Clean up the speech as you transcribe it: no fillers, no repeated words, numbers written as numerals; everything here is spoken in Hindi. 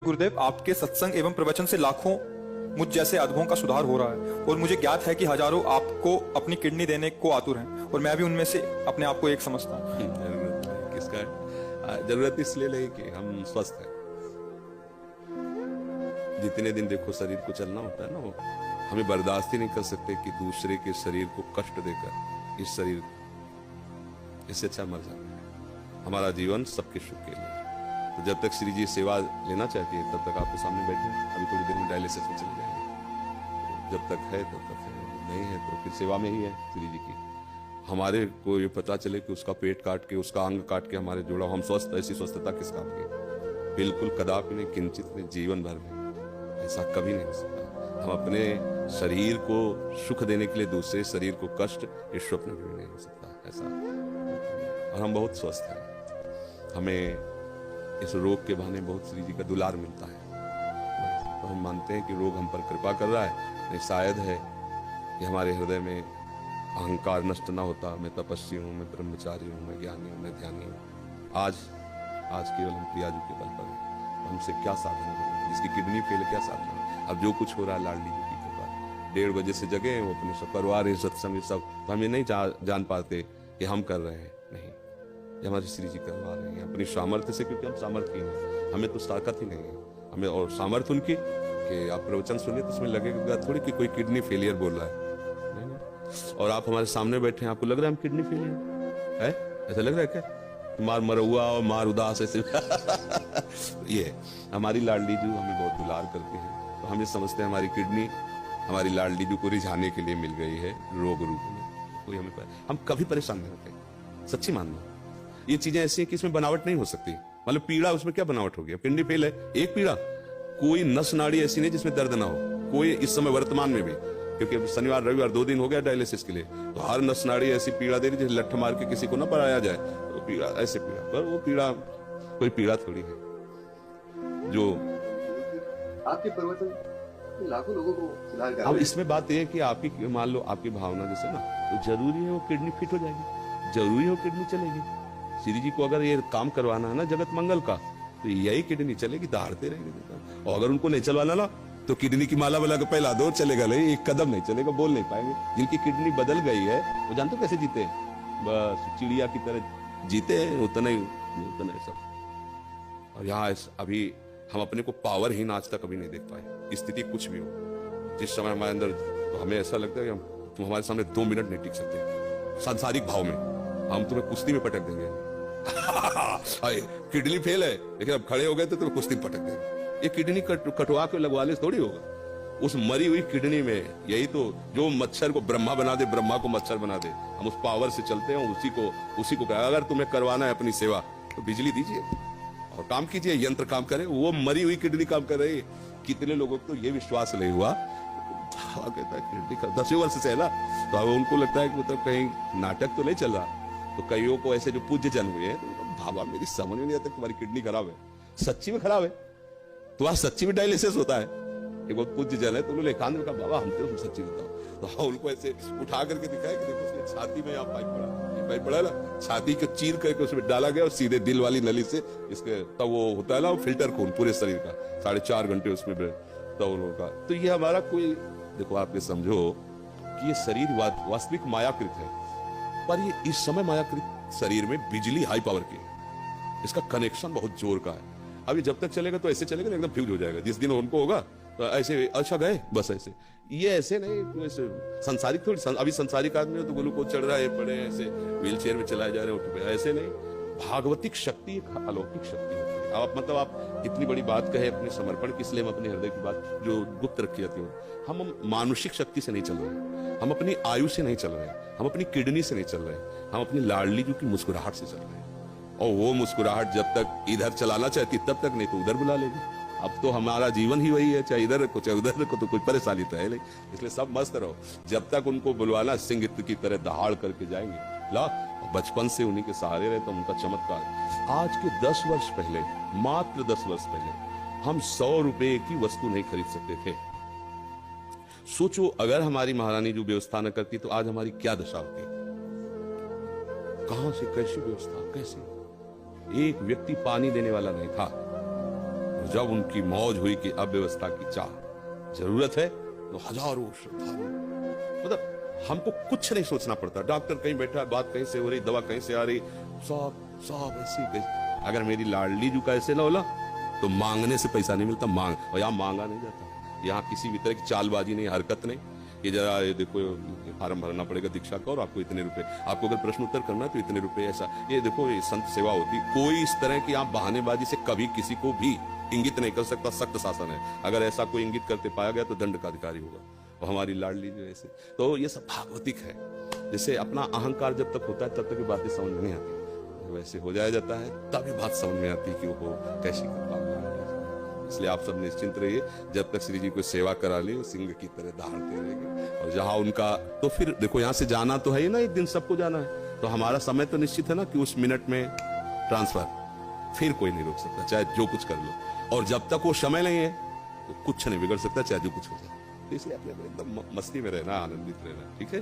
गुरुदेव, आपके सत्संग एवं प्रवचन से लाखों मुझ जैसे अधमों का सुधार हो रहा है और मुझे ज्ञात है कि हजारों आपको अपनी किडनी देने को आतुर हैं और मैं भी उनमें से अपने आप को एक समझता हूँ। जरूरत है किसका है? जरूरत इसलिए नहीं कि हम स्वस्थ हैं। जितने दिन देखो शरीर को चलना होता है ना, वो हमें बर्दाश्त ही नहीं कर सकते कि दूसरे के शरीर को कष्ट देकर इस शरीर इससे अच्छा मर जाए। हमारा जीवन सबके सुख के लिए। तो जब तक श्री जी सेवा लेना चाहती है तब तक आपके सामने बैठे। अभी थोड़ी देर में डायलिसिस में चले जाएंगे। तो जब तक है तब तक है, नहीं है तो फिर सेवा में ही है श्री जी की। हमारे को ये पता चले कि उसका पेट काट के, उसका अंग काट के हमारे जोड़ा, हम स्वस्थ, ऐसी स्वस्थता किस काम की? बिल्कुल कदापि नहीं, किंचित नहीं, जीवन भर में ऐसा कभी नहीं हो सकता। हम अपने शरीर को सुख देने के लिए दूसरे शरीर को कष्ट, इस स्वप्न भी नहीं हो सकता ऐसा। और हम बहुत स्वस्थ हैं। हमें इस रोग के बहाने बहुत श्री जी का दुलार मिलता है। तो हम मानते हैं कि रोग हम पर कृपा कर रहा है। नहीं, शायद है कि हमारे हृदय में अहंकार नष्ट ना होता। मैं तपस्वी हूँ, मैं ब्रह्मचारी हूँ, मैं ज्ञानी हूँ, मैं ध्यानी हूँ। आज केवल हम प्रिया जी के बल पर हैं। हमसे क्या साधना करें? जिसकी किडनी फेल, क्या साधना? अब जो कुछ हो रहा है लाडली जी की कृपा। 1:30 बजे से जगे हैं, वो अपने सब करवा रहे सत्संग सब, तो हम ये नहीं जान पाते कि हम कर रहे हैं। नहीं, ये हमारे श्री जी करवा रहे हैं अपनी सामर्थ्य से, क्योंकि हम सामर्थ्य हैं। हमें तो ताकत ही नहीं है। हमें और सामर्थ्य उनकी कि आप प्रवचन सुनिए तो उसमें लगेगा थोड़ी कि कोई किडनी फेलियर बोल रहा है। नहीं। और आप हमारे सामने बैठे हैं, आपको लग रहा है हम किडनी फेलियर है? ऐसा लग रहा है क्या? मार मरहुआ और मार उदास ऐसे ये हमारी लाडली जी हमें बहुत दुलार करते हैं। तो हम ये समझते हैं हमारी किडनी हमारी लाडली जी को रिझाने के लिए मिल गई है रोग रूप में। कोई हम कभी परेशान नहीं होते। सच्ची मानना, ये चीजें ऐसी हैं कि इसमें बनावट नहीं हो सकती। मतलब पीड़ा, उसमें क्या बनावट होगी? किडनी फेल है, एक पीड़ा। कोई नस नाड़ी ऐसी नहीं जिसमें दर्द ना हो, कोई इस समय वर्तमान में भी। क्योंकि शनिवार रविवार 2 दिन हो गया डायलिसिस के लिए, तो हर नस नाड़ी ऐसी पीड़ा दे रही जैसे लठ मार के किसी को ना पराया जाए। तो पीड़ा, ऐसे पीड़ा, पर वो पीड़ा कोई पीड़ा थोड़ी है जो आपके प्रवचन लाखों लोगों को सुधार कर। अब इसमें बात यह है कि आपकी, मान लो आपकी भावना जैसे ना, तो जरूरी है वो किडनी फिट हो जाएगी, जरूरी है वो किडनी चलेगी। श्री जी को अगर ये काम करवाना है ना जगत मंगल का, तो यही किडनी चलेगी, दहाड़ते रहेंगे। और अगर उनको नहीं चलवाना ना, तो किडनी की माला वाला का पहला दौर चलेगा नहीं, एक कदम नहीं चलेगा, बोल नहीं पाएंगे। जिनकी किडनी बदल गई है वो जानते हो कैसे जीते हैं? बस चिड़िया की तरह जीते हैं, उतना ही सब। और यहाँ अभी हम अपने को पावरहीन आज तक कभी नहीं देख पाए। स्थिति कुछ भी हो, जिस समय हमारे अंदर, तो हमें ऐसा लगता है कि तुम हमारे सामने 2 मिनट नहीं टिक सकते। सांसारिक भाव में हम तुम्हें कुश्ती में पटक देंगे। किडनी फेल है, लेकिन अब खड़े हो गए तो तुम्हें कुश्ती में पटक देंगे। ये किडनी कटवा के लगवाने से थोड़ी होगा। उस मरी हुई किडनी में, यही तो जो मच्छर को ब्रह्मा बना दे, ब्रह्मा को मच्छर बना दे, हम उस पावर से चलते हैं। उसी को कहा, अगर तुम्हें करवाना है अपनी सेवा तो बिजली दीजिए और काम कीजिए, यंत्र काम करे। वो मरी हुई किडनी काम कर रही है। कितने लोगों को तो ये विश्वास नहीं हुआ, कहता है किडनी 10 वर्ष से है ना, तो अब उनको लगता है कि मतलब कहीं नाटक तो नहीं चल रहा। तो कईयों को ऐसे जो पूज्य जन हुए हैं, तो भावा मेरी समझ में नहीं आता तुम्हारी किडनी खराब है, सच्ची में खराब है, तुम्हारा सच्ची में डायलिसिस होता है। एक बहुत पूज्य जन है, तो उन्होंने एकांत में कहा बाबा हम तो सच्ची बताओ। तो उनको ऐसे उठा करके दिखाया कि देखो उसकी छाती में यहाँ पाइप पड़ा, ये पाइप पड़ा ना, छाती को चीर करके उसमें डाला गया और सीधे दिल वाली नली से इसके, तब वो होता है ना फिल्टर खून पूरे शरीर का, 4.5 घंटे उसमें तब उनका। तो ये हमारा कोई, देखो आप ये समझो कि ये शरीर वास्तविक मायाकृत है, पर ये इस समय मायाकृत शरीर में बिजली हाई पावर की, इसका कनेक्शन बहुत जोर का है। अभी जब तक चलेगा तो ऐसे चलेगा, एकदम फ्यूज हो जाएगा। जिस दिन उनको होगा तो ऐसे, अच्छा गए बस ऐसे। ये ऐसे नहीं, तो ऐसे संसारिक थोड़ी, अभी संसारिक आदमी हो तो ग्लूकोज चढ़ रहा है, पड़े ऐसे व्हील चेयर में चलाए जा रहे हैं, उठ पे, ऐसे नहीं। भागवतिक शक्ति एक अलौकिक शक्ति होती है। आप मतलब आप इतनी बड़ी बात कहे अपने समर्पण की, इसलिए हम अपने हृदय की बात जो गुप्त रखी जाती है। हम मानुषिक शक्ति से नहीं चल रहे, हम अपनी आयु से नहीं चल रहे, हम अपनी किडनी से नहीं चल रहे, हम अपनी लाडली जी की मुस्कुराहट से चल रहे हैं। और वो मुस्कुराहट जब तक इधर चलाना चाहती तब तक, नहीं तो उधर बुला लेगी। अब तो हमारा जीवन ही वही है, चाहे इधर रखो चाहे उधर रखो, तो कोई परेशानी तो है नहीं। इसलिए सब मस्त रहो, जब तक उनको बुलवाना सिंह की तरह दहाड़ करके जाएंगे। ला, बचपन से उन्हीं के सहारे रहे तो उनका चमत्कार। आज के 10 वर्ष पहले, मात्र 10 वर्ष पहले, हम 100 रुपए की वस्तु नहीं खरीद सकते थे। सोचो अगर हमारी महारानी जो व्यवस्था न करती तो आज हमारी क्या दशा होती। कहां से कैसी व्यवस्था, कैसे? एक व्यक्ति पानी देने वाला नहीं था। जब उनकी मौज हुई कि अब व्यवस्था की चाह जरूरत है, तो हजारों श्रद्धालु, मतलब हमको कुछ नहीं सोचना पड़ता। डॉक्टर कहीं बैठा, बात कहीं से हो रही, दवा कहीं से आ रही, सब ऐसी। अगर मेरी लाडली जू का ऐसे ना होला तो मांगने से पैसा नहीं मिलता, और यहाँ मांगा नहीं जाता। यहाँ किसी भी तरह की चालबाजी नहीं, हरकत नहीं कि जरा ये देखो फार्म भरना पड़ेगा दीक्षा का और आपको इतने रुपए, आपको अगर प्रश्न उत्तर करना है तो इतने रुपए, ऐसा ये देखो ये संत सेवा होती। कोई इस तरह की आप बहानेबाजी से कभी किसी को भी इंगित नहीं कर सकता। सख्त शासन है, अगर ऐसा कोई इंगित करते पाया गया तो दंड का अधिकारी होगा। और हमारी लाडली जो ऐसे, तो ये सब भागवतिक है। जैसे अपना अहंकार जब तक होता है तब तक ये बातें समझ में नहीं आती, वैसे हो जाया जाता है तभी बात समझ में आती कि वो कैसी कृपा। इसलिए आप सब निश्चिंत रहिए, जब तक श्री जी को सेवा करा ले वो सिंह की तरह दहाड़ते रहेंगे। और जहां उनका, तो फिर देखो यहाँ से जाना तो है ही ना, एक दिन सबको जाना है, तो हमारा समय तो निश्चित है ना कि उस मिनट में ट्रांसफर, फिर कोई नहीं रोक सकता, चाहे जो कुछ कर लो। और जब तक वो समय नहीं है तो कुछ नहीं बिगड़ सकता, चाहे जो कुछ हो जाए। तो इसलिए अपने एकदम मस्ती में रहना, आनंदित रहना, ठीक है।